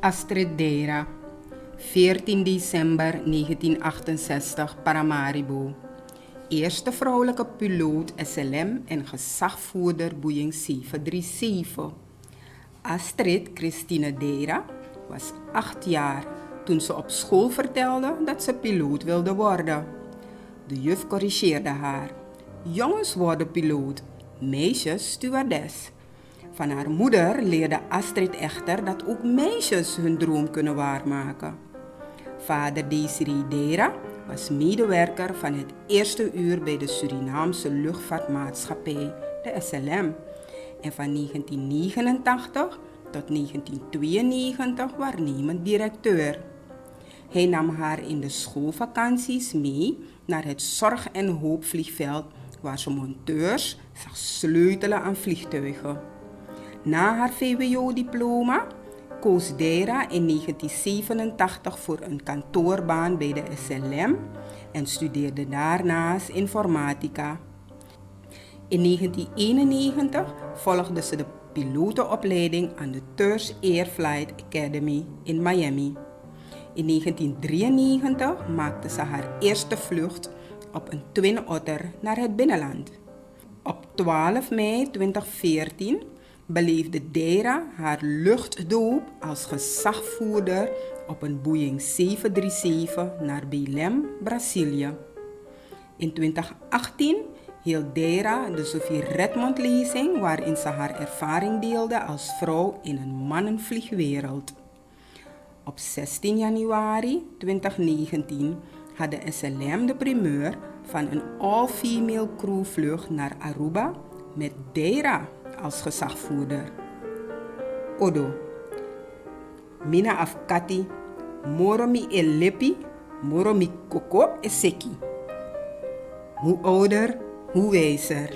Astrid Deira, 14 december 1968, Paramaribo. Eerste vrouwelijke piloot SLM en gezagvoerder Boeing 737. Astrid Christine Deira was 8 jaar toen ze op school vertelde dat ze piloot wilde worden. De juf corrigeerde haar. Jongens worden piloot, meisjes stewardess. Van haar moeder leerde Astrid echter dat ook meisjes hun droom kunnen waarmaken. Vader Desiree Deira was medewerker van het eerste uur bij de Surinaamse luchtvaartmaatschappij, de SLM. En van 1989 tot 1992 waarnemend directeur. Hij nam haar in de schoolvakanties mee naar het Zorg- en Hoopvliegveld, waar ze monteurs zag sleutelen aan vliegtuigen. Na haar VWO-diploma koos Deira in 1987 voor een kantoorbaan bij de SLM en studeerde daarnaast informatica. In 1991 volgde ze de pilotenopleiding aan de Thurs Air Flight Academy in Miami. In 1993 maakte ze haar eerste vlucht op een Twin Otter naar het binnenland. Op 12 mei 2014 beleefde Deira haar luchtdoop als gezagvoerder op een Boeing 737 naar Belém, Brazilië. In 2018 hield Deira de Sophie Redmond-lezing waarin ze haar ervaring deelde als vrouw in een mannenvliegwereld. Op 16 januari 2019 had de SLM de primeur van een all-female crewvlucht naar Aruba met Deira als gezagvoerder. Odo, mina afkati, moromi elepi, moromi koko eseki. Hoe ouder, hoe wijzer.